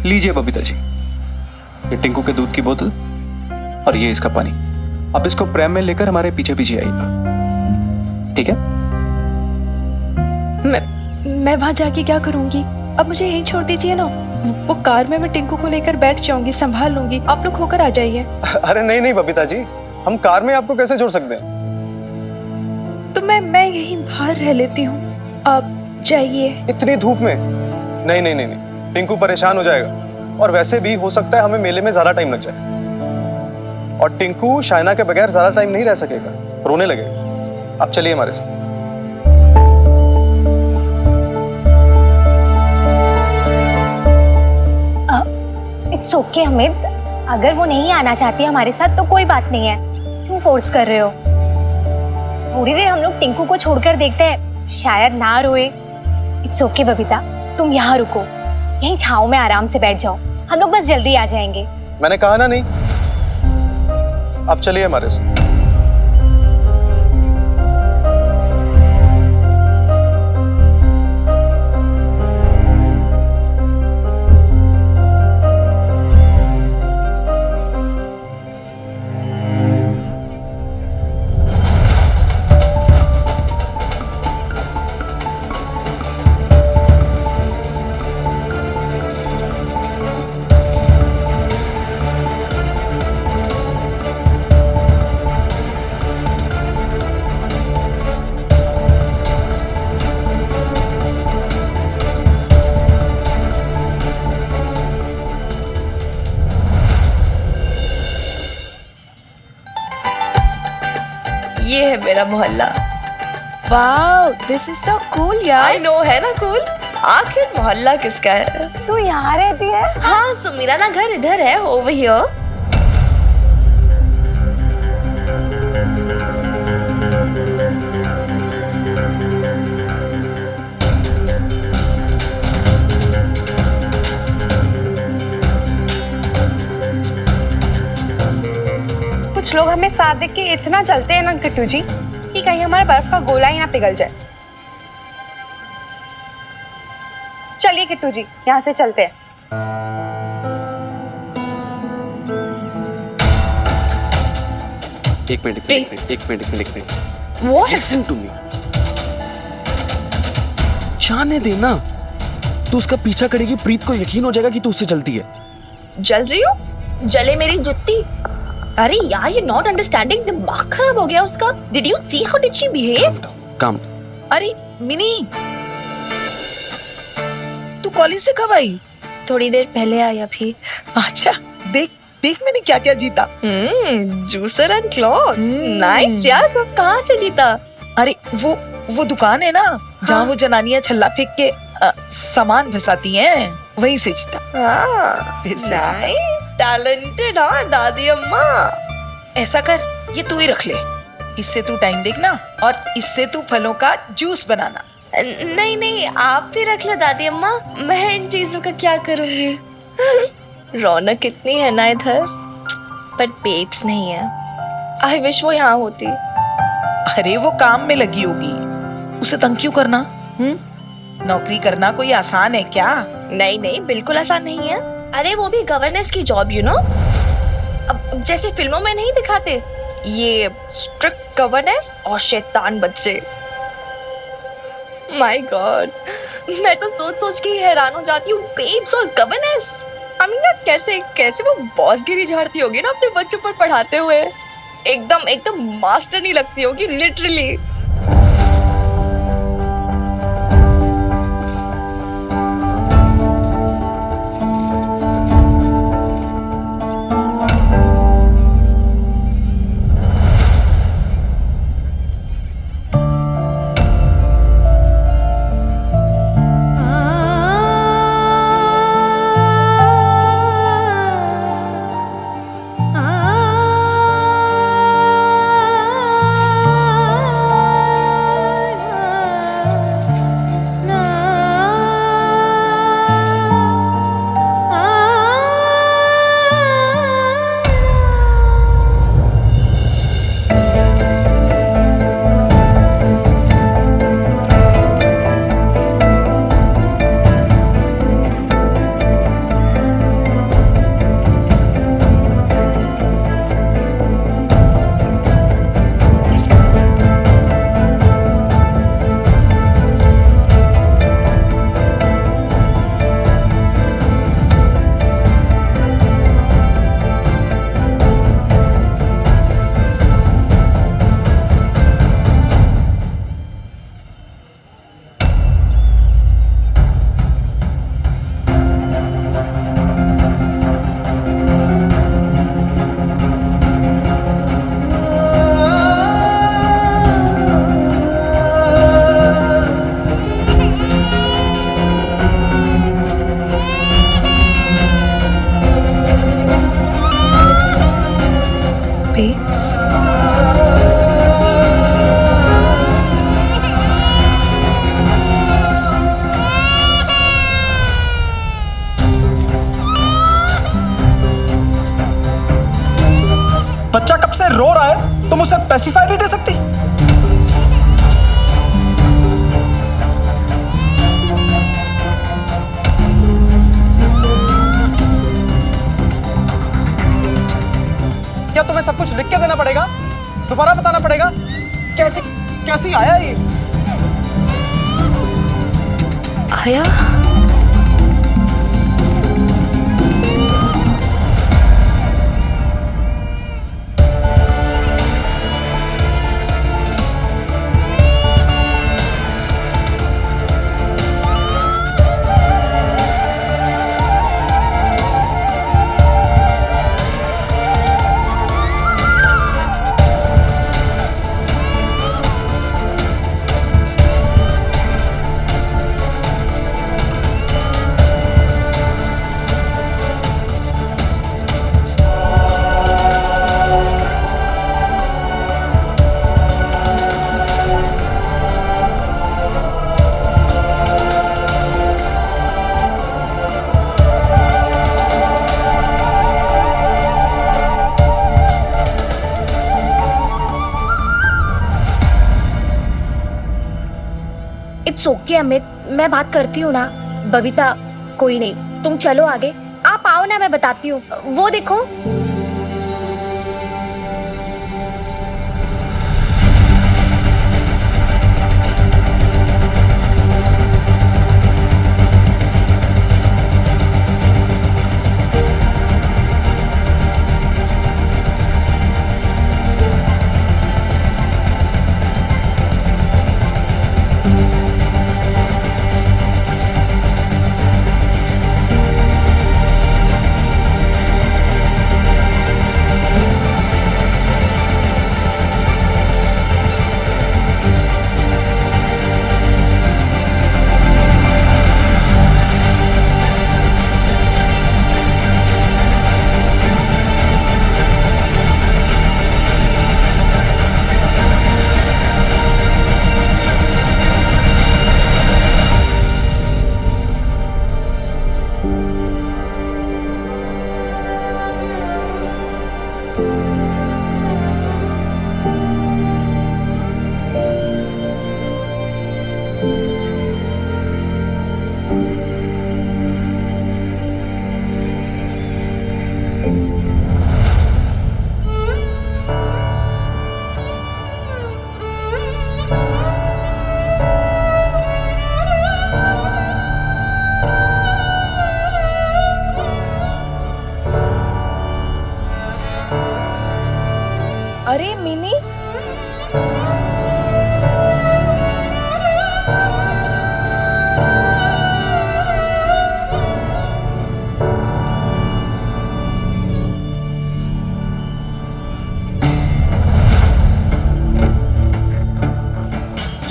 लीजिए बबीता जी, ये टिंकू के दूध की बोतल और ये इसका पानी। आप इसको प्रेम में लेकर हमारे पीछे पीछे आइएगा, ठीक है? मैं वहां जाके क्या करूंगी? अब मुझे यहीं छोड़ दीजिए ना। वो कार में मैं टिंकू को लेकर बैठ जाऊंगी, संभाल लूंगी। आप लोग होकर आ जाइए। अरे नहीं नहीं बबीता जी, हम कार में आपको कैसे छोड़ सकते हैं? तो मैं यहीं बाहर रह लेती हूँ, आप जाइए। इतनी धूप में? नहीं नहीं नहीं नहीं, टिंकू परेशान हो जाएगा। और वैसे भी हो सकता है हमें मेले में ज्यादा टाइम लग जाए, और टिंकू शाइना के बगैर ज्यादा टाइम नहीं रह सकेगा, रोने लगेगा। आप चलिए हमारे साथ। इट्स ओके हमिद, अगर वो नहीं आना चाहती हमारे साथ तो कोई बात नहीं है। क्यों फोर्स कर रहे हो? थोड़ी देर हम लोग टिंकू को छोड़कर देखते हैं, शायद ना रोए। इट्स ओके बबीता, तुम यहाँ रुको, यहीं छांव में आराम से बैठ जाओ। हम लोग बस जल्दी आ जाएंगे। मैंने कहा ना नहीं। आप चलिए हमारे साथ। ये है मेरा मोहल्ला। Wow, this is so cool यार। आई नो, है ना कूल? आखिर मोहल्ला किसका है? तू यहाँ रहती है? हाँ, सो मेरा ना घर इधर है, ओवर हियर। कुछ लोग हमें साथ देख के इतना चलते हैं ना किट्टू जी, कि कहीं हमारा बर्फ का गोला ही ना पिघल जाए। चलिए किट्टू जी, यहाँ से चलते हैं। एक minute. What? Listen to me. जाने देना, तू उसका पीछा करेगी, प्रीत को यकीन हो जाएगा कि तू उससे जलती है। जल रही हूँ? जले मेरी जुत्ती। अरे यार, ये नॉट अंडरस्टैंडिंग, दिमाग खराब हो गया उसका। Did you see how did she behave? काम। अरे मिनी, तू कॉलेज से कब आई? थोड़ी देर पहले आया भी। अच्छा, देख देख मैंने क्या क्या जीता। Juicer and cloth. नाइस यार, कहाँ से जीता? अरे वो दुकान है ना, जहाँ वो जनानियां छल्ला फेंक के सामान घसाती हैं, वहीं से जीता। फिर से जीता। Nice, talented. हाँ दादी अम्मा। ऐसा कर, ये तू ही रख ले, इससे तू टाइम देखना और इससे तू फलों का जूस बनाना। नहीं नहीं, आप भी रख लो दादी अम्मा, मैं इन चीजों का क्या करूंगी? रौनक कितनी है ना इधर, बट बेब्स नहीं है। आई विश वो यहाँ होती। अरे वो काम में लगी होगी, उसे तंग क्यों करना? नौकरी करना कोई आसान है क्या? नहीं नहीं, बिल्कुल आसान नहीं है। अरे वो भी गवर्नेंस की जॉब, यू नो। अब जैसे फिल्मों में नहीं दिखाते, ये स्ट्रिक्ट गवर्नेंस और शैतान बच्चे। माय गॉड, मैं तो सोच सोच के ही हैरान हो जाती हूँ। बेब्स और गवर्नेंस, आई मीन यार, कैसे कैसे वो बॉसगिरी झाड़ती होगी ना अपने बच्चों पर पढ़ाते हुए। एकदम मास्टर नहीं लगती होगी, लिटरली। बच्चा कब से रो रहा है, तुम उसे पेसिफायर नहीं दे सकती? क्या तुम्हें सब कुछ लिख के देना पड़ेगा? दोबारा बताना पड़ेगा? कैसी कैसी आया ये? आया? इट्स ओके अमित, मैं बात करती हूँ ना। बबीता, कोई नहीं, तुम चलो आगे, आप आओ ना, मैं बताती हूँ। वो देखो। अरे मिनी,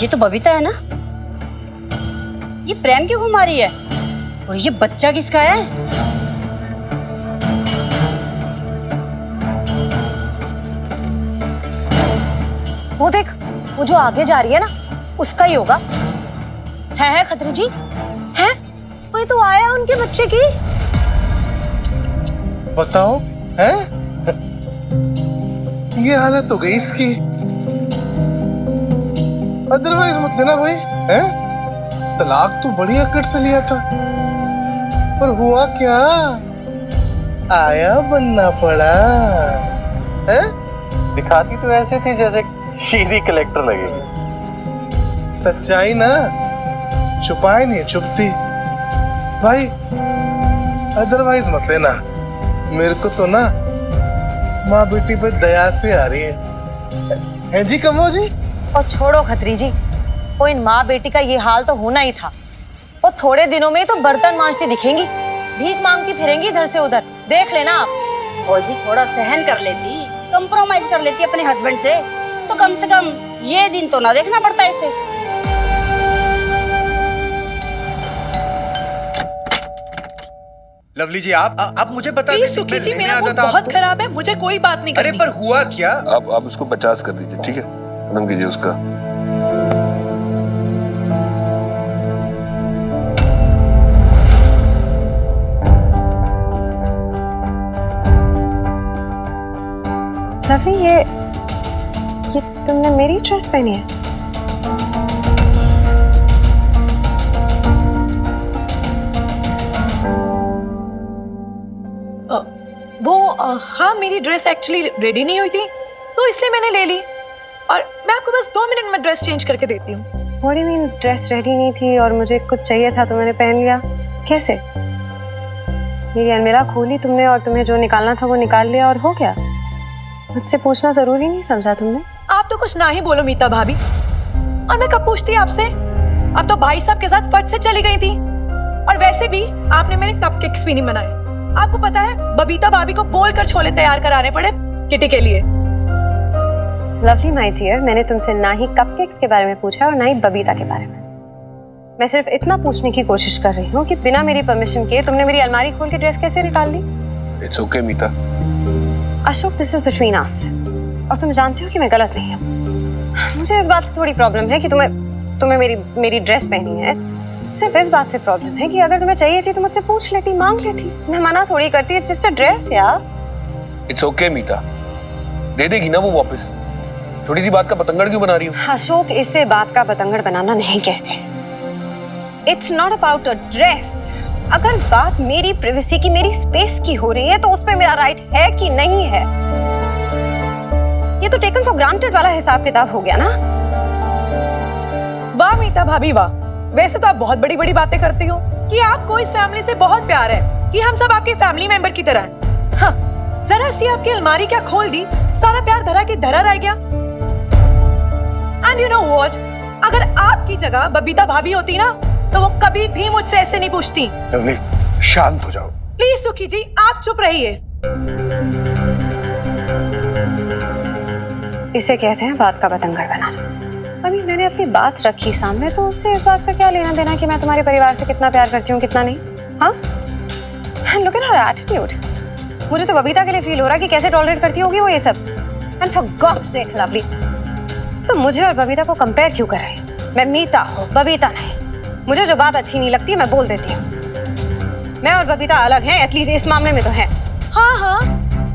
ये तो बबीता है ना? ये प्रेम क्यों घुमा रही है? और ये बच्चा किसका है? वो देख, वो जो आगे जा रही है ना, उसका ही होगा। है खत्री जी? है? वही तो आया है उनके बच्चे की। बताओ, है? ये हालत हो गई इसकी। अदरवाइज मत लेना भाई, हैं? तलाक तो बढ़िया कट से लिया था, पर हुआ क्या? आया बनना पड़ा, है? दिखाती तो ऐसे थी जैसे सीधी कलेक्टर लगेगी। सच्चाई ना छुपाए नहीं छुपती भाई, अदरवाइज मत लेना। मेरे को तो ना माँ बेटी पे दया से आ रही है जी कमो जी? और छोड़ो खत्री जी, वो इन माँ बेटी का ये हाल तो होना ही था। वो थोड़े दिनों में तो बर्तन मांजती दिखेंगी, भीख मांगती फिरेंगी इधर से उधर, देख लेना आप। वो जी थोड़ा सहन कर लेती, कंप्रोमाइज कर लेती अपने हस्बैंड से, तो कम से कम ये दिन तो ना देखना पड़ता इसे। लवली जी, आप मुझे बता प्लीज सुखी जी, मेरा मूड बहुत खराब है, मुझे कोई बात नहीं करनी। अरे पर हुआ क्या? आप उसको 50 कर दीजिए, ठीक है? खत्म कीजिए उसका। लवली, ये तुमने मेरी ड्रेस पहनी है? हाँ, मेरी ड्रेस एक्चुअली रेडी नहीं हुई थी तो इसलिए मैंने ले ली, और मैं आपको बस 2 मिनट में ड्रेस चेंज करके देती हूँ। What do you mean, dress ready नहीं थी और मुझे कुछ चाहिए था तो मैंने पहन लिया? कैसे? मेरी अलमीरा खोली तुमने और तुम्हें जो निकालना था वो निकाल लिया और हो गया? मुझसे पूछना जरूरी नहीं समझा तुमने? आप तो कुछ ना ही बोलो मीता भाभी, और मैं कब पूछती आपसे? अब तो भाई साहब के साथ फट से चली गई थी, और वैसे भी आपने मेरे कपकेक्स भी नहीं बनाए। आपको पता है बबीता भाभी को बोलकर छोले तैयार कराने पड़े किटी के लिए। लवली माय डियर, मैंने तुमसे ना ही कपकेक्स के बारे में पूछा और ना ही बबीता के बारे में। मैं सिर्फ इतना पूछने की कोशिश कर रही हूँ कि बिना मेरी परमिशन के तुमने मेरी अलमारी खोल के ड्रेस कैसे निकाल ली? It's okay Meeta. Ashok, this is between us, और तुम जानते हो कि मैं गलत नहीं हूँ। मुझे इस बात से थोड़ी प्रॉब्लम है कि तुम्हें मेरी ड्रेस पहनी है। सिर्फ इस बात से प्रॉब्लम है कि अगर तुम्हें चाहिए थी तो मुझसे पूछ लेती, मांग लेती। मैं मना थोड़ी करती, इट्स जस्ट अ ड्रेस यार। इट्स ओके मीता, दे देगी ना वो वापस। छोटी सी बात का पतंगड़ क्यों बना रही हो? अशोक, इसे बात का पतंगड़ बनाना नहीं कहते। It's not about a dress. अगर बात मेरी प्राइवेसी की, मेरी स्पेस की हो रही है तो उस पर मेरा राइट है कि नहीं है? ये तो टेकन फॉर ग्रांटेड वाला हिसाब किताब हो गया ना। वाह मीता भाभी वाह, वैसे तो आप बहुत बड़ी बड़ी बातें करती हो कि आपको इस फैमिली से बहुत प्यार है, कि हम सब आपके फैमिली मेंबर की तरह हैं। हाँ, जरा सी आपकी अलमारी क्या खोल दी, सारा प्यार धरा की धरा रह गया। एंड यू नो व्हाट, अगर आपकी जगह बबीता भाभी होती ना तो वो कभी भी मुझसे ऐसे नहीं पूछती। लवली, शांत हो जाओ प्लीज सुखी जी, आप चुप रहिए। इसे कहते हैं बात का पतंगड़ बनाना। अभी मैंने अपनी बात रखी सामने, तो उससे इस बात का क्या लेना देना कि मैं तुम्हारे परिवार से कितना प्यार करती हूँ कितना नहीं? हाँ, लुक एट हर एटीट्यूड। मुझे तो बबीता के लिए फील हो रहा है कि कैसे टॉलरेट करती होगी वो ये सब। And for god's sake lovely, तो मुझे और बबीता को कंपेयर क्यों कर रहे हैं? मैं मीता हूँ, बबीता नहीं। मुझे जो बात अच्छी नहीं लगती मैं बोल देती हूँ। मैं और बबीता अलग हैं, एटलीस्ट इस मामले में तो है। हाँ हाँ,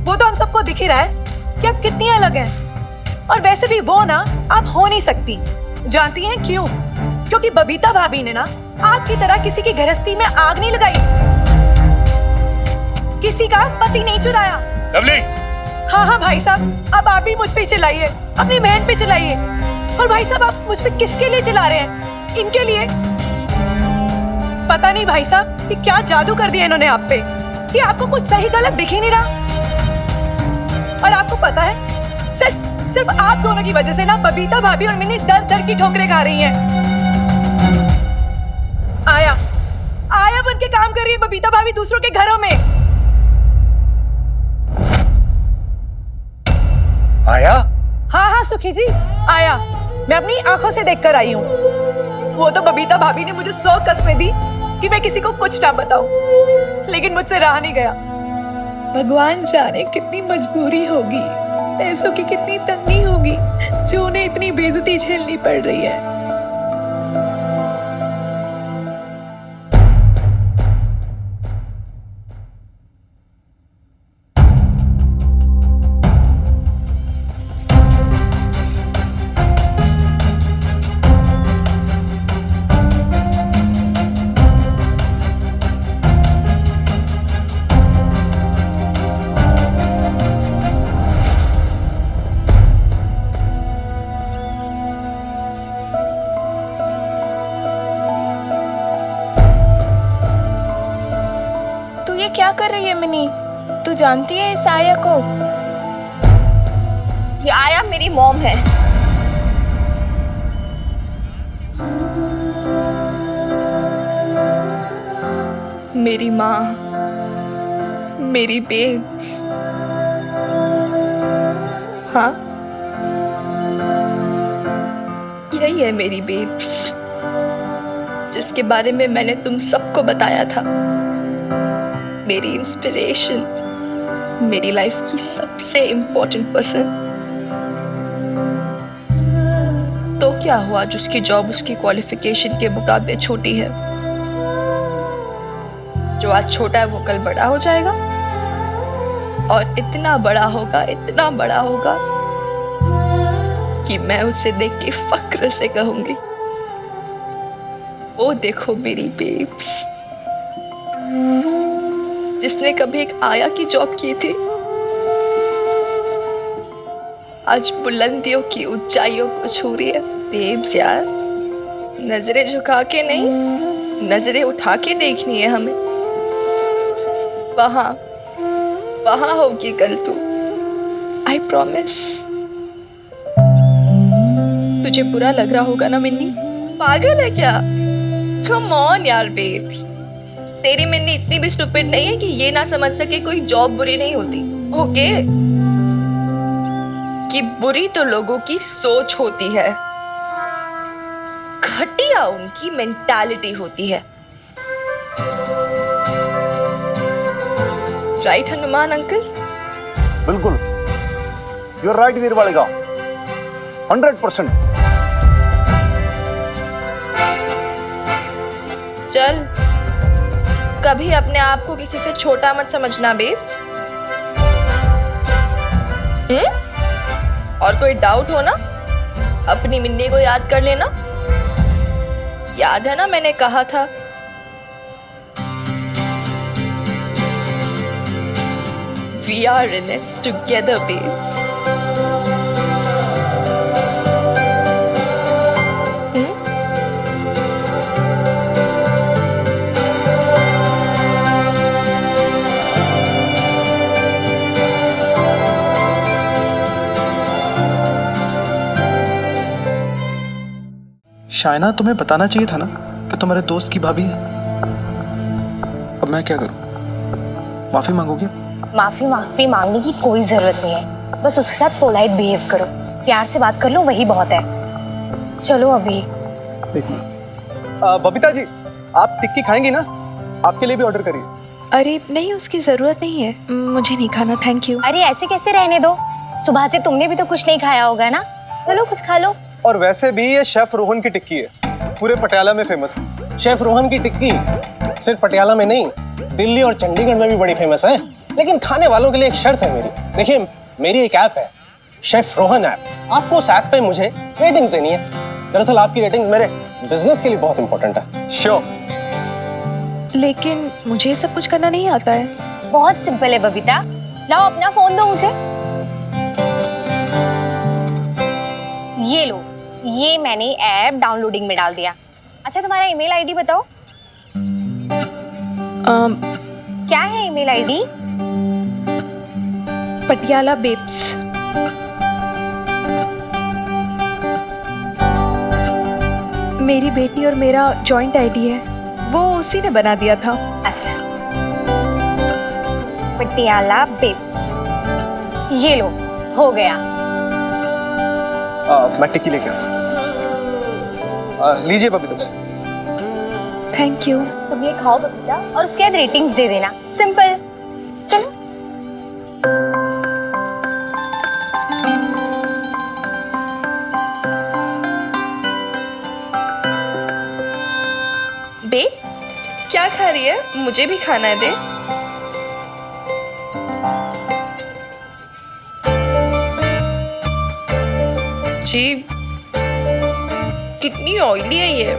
वो तो हम सबको दिख ही रहा है कि आप कितनी अलग हैं। और वैसे भी वो ना आप हो नहीं सकती। जानती हैं क्यों? क्योंकि बबीता भाभी ने ना आपकी तरह किसी की गृहस्थी में आग नहीं लगाई, किसी का पति नहीं चुराया। लवली, हाँ हाँ भाई साहब, अब आप ही मुझ पे चलाइए, अपनी बहन पे चलाइए। और भाई साहब, आप मुझ पे किसके लिए चला रहे हैं? इनके लिए। पता नहीं भाई साहब कि क्या जादू कर दिया इन्होंने आप पे कि आपको कुछ सही गलत दिख ही नहीं रहा। और आपको पता है, सिर्फ आप दोनों की वजह से ना बबीता भाभी और मिनी दर दर की ठोकरें खा रही हैं। आया बन के काम कर रही है बबीता भाभी दूसरों के घरों में। आया? हाँ हाँ सुखी जी, आया। मैं अपनी आंखों से देखकर आई हूँ। वो तो बबीता भाभी ने मुझे 100 कस्में दी कि मैं किसी को कुछ ना बताऊं, लेकिन मुझसे रहा नहीं गया। भगवान जाने कितनी मजबूरी होगी, पैसों की कितनी तंगी होगी जो उन्हें इतनी बेइज्जती झेलनी पड़ रही है। क्या कर रही है मिनी? तू जानती है इस आया को? ये आया मेरी मॉम है। मेरी माँ, मेरी बेब्स। हाँ, यही है मेरी बेब्स जिसके बारे में मैंने तुम सबको बताया था। मेरी इंस्पिरेशन, मेरी लाइफ की सबसे इम्पोर्टेंट पर्सन। तो क्या हुआ जिसकी जॉब उसकी क्वालिफिकेशन के मुकाबले छोटी है? जो आज छोटा है वो कल बड़ा हो जाएगा। और इतना बड़ा होगा कि मैं उसे देख के फक्र से कहूंगी, ओ देखो मेरी बेब्स, जिसने कभी एक आया की जॉब की थी, आज बुलंदियों की ऊंचाइयों को छू रही है। बेब्स यार, नजरें झुका के नहीं, नजरें उठा के देखनी है हमें। वहां होगी कल तू, आई प्रॉमिस। तुझे बुरा लग रहा होगा ना मिन्नी? पागल है क्या? कम ऑन यार बेब्स, तेरी मिन्नी इतनी भी स्टूपिड नहीं है कि ये ना समझ सके कोई जॉब बुरी नहीं होती। ओके, कि बुरी तो लोगों की सोच होती है, घटिया उनकी मेंटालिटी होती है। Right Hanuman uncle? बिल्कुल, यू आर राइट वीरबालिका, 100%। चल, कभी अपने आप को किसी से छोटा मत समझना बेब्स। और कोई डाउट हो ना, अपनी मिन्नी को याद कर लेना। याद है ना मैंने कहा था, we are in it together babes। Shaina, तुम्हें बताना चाहिए था ना कि तुम्हारे दोस्त की भाभी है। अब मैं क्या करूं? माफी मांगोगे? माफी मांगने की कोई जरूरत नहीं है, बस उसके साथ पोलाइट बिहेव करो, प्यार से बात कर लो, वही बहुत है। चलो अभी। बबीता जी, आप टिक्की खाएंगी ना? आपके लिए भी ऑर्डर करिए। अरे नहीं, उसकी जरूरत नहीं है, मुझे नहीं खाना, थैंक यू। अरे ऐसे कैसे रहने दो, सुबह से तुमने भी तो कुछ नहीं खाया होगा ना, चलो कुछ खा लो। और वैसे भी ये शेफ रोहन की टिक्की है, पूरे पटियाला में फेमस है। शेफ रोहन की टिक्की सिर्फ पटियाला में नहीं, दिल्ली और चंडीगढ़ में भी बड़ी फेमस है। लेकिन खाने वालों के लिए एक शर्त है मेरी। देखिए, मेरी एक ऐप है, शेफ रोहन ऐप। आपको उस ऐप पे मुझे रेटिंग्स देनी है। दरअसल आपकी रेटिंग मेरे बिजनेस के लिए बहुत इंपॉर्टेंट है। श्योर। लेकिन मुझे ये सब कुछ करना नहीं आता है। बहुत सिंपल है बबीता, लाओ अपना फोन दो मुझे। ये लो, ये मैंने ऐप डाउनलोडिंग में डाल दिया। अच्छा, तुम्हारा ईमेल आईडी बताओ। क्या है ईमेल आईडी? पटियाला बेब्स। मेरी बेटी और मेरा जॉइंट आईडी है, वो उसी ने बना दिया था। अच्छा, पटियाला बेब्स, ये लो, हो गया। मैं टिक्की लेके आता हूँ। लीजिए बबीता जी। Thank you. तुम ये खाओ बबीता, और उसके बाद रेटिंग्स दे देना। सिंपल। चलो। बे, क्या खा रही है? मुझे भी खाना है, दे। जी, कितनी ऑयली है ये,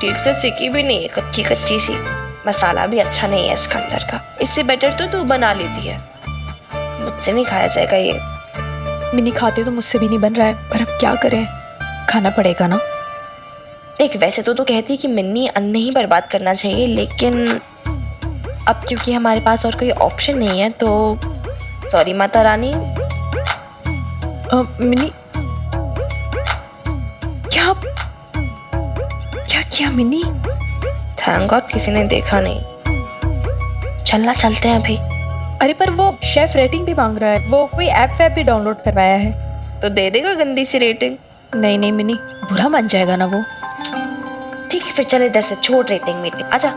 ठीक से सिकी भी नहीं है, कच्ची कच्ची सी। मसाला भी अच्छा नहीं है इसका अंदर का। इससे बेटर तो तू बना लेती है, मुझसे नहीं खाया जाएगा ये। मिनी खाते तो मुझसे भी नहीं बन रहा है, पर अब क्या करें, खाना पड़ेगा ना। देख, वैसे तो तू कहती कि मिन्नी अन्न नहीं बर्बाद करना चाहिए, लेकिन अब क्योंकि हमारे पास और कोई ऑप्शन नहीं है तो सॉरी माता रानी। मिनी, क्या किया मिनी? थैंक गॉड किसी ने देखा नहीं। चलना, चलते हैं अभी। अरे पर वो शेफ रेटिंग भी मांग रहा है, वो कोई ऐप भी डाउनलोड करवाया है। तो दे देगा गंदी सी रेटिंग? नहीं नहीं मिनी, बुरा मान जाएगा ना वो। ठीक है फिर, चल इधर से छोड़ रेटिंग मीटिंग, आजा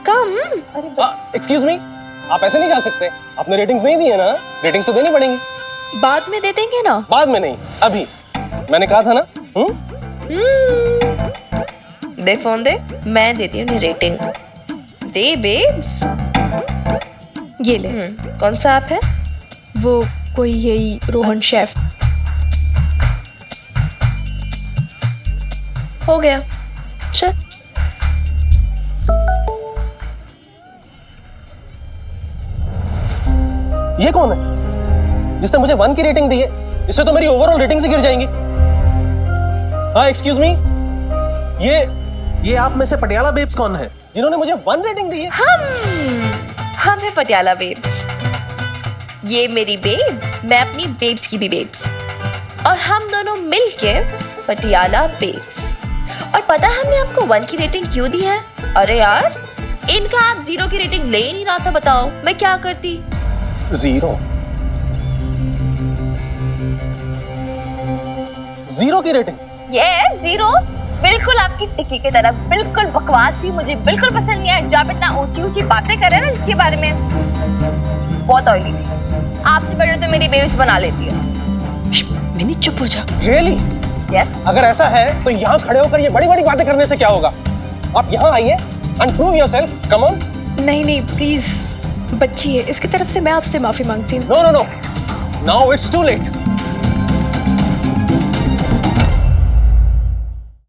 कम। एक्सक्यूज मी, आप ऐसे नहीं जा सकते। आपने रेटिंग्स नहीं दी है ना, रेटिंग्स तो देनी पड़ेंगी। बाद में दे देंगे ना। बाद में नहीं, अभी। मैंने कहा था ना। दे फोन दे, मैं देती हूँ रेटिंग। दे बेब्स। ये ले। कौन सा ऐप है? वो कोई यही रोहन शेफ। हो गया, चल। ये कौन है जिसने मुझे 1 की रेटिंग दी है? इससे तो मेरी ओवरऑल रेटिंग से गिर जाएंगी। हाँ, एक्सक्यूज मी, ये आप में से पटियाला बेब्स कौन है जिन्होंने मुझे 1 रेटिंग दी है? हम है पटियाला बेब्स। ये मेरी बेब, मैं अपनी बेब्स की भी बेब्स, और हम दोनों मिलके पटियाला बेब्स। और पता है हमने आपको 1 की रेटिंग क्यों दी है? अरे यार, इनका आप 0 की रेटिंग ले ही नहीं रहा था, बताओ मैं क्या करती? 0 की रेटिंग? ये 0 बिल्कुल आपकी टिक्की की तरह, बिल्कुल बकवास थी, मुझे बिल्कुल पसंद नहीं आया। जब इतना ऊंची ऊंची बातें कर रहे हैं ना इसके बारे में, बहुत ऑयली थी। आपसे बेटर तो मेरी बेबीज बना लेती है। मिनी चुप हो जा। रियली? यस। अगर ऐसा है तो यहाँ खड़े होकर ये बड़ी बड़ी बातें करने से क्या होगा? आप यहाँ आइए and prove yourself. Come on. नहीं प्लीज, बच्ची है, इसकी तरफ से मैं आपसे माफी मांगती हूँ। No. Now it's too late.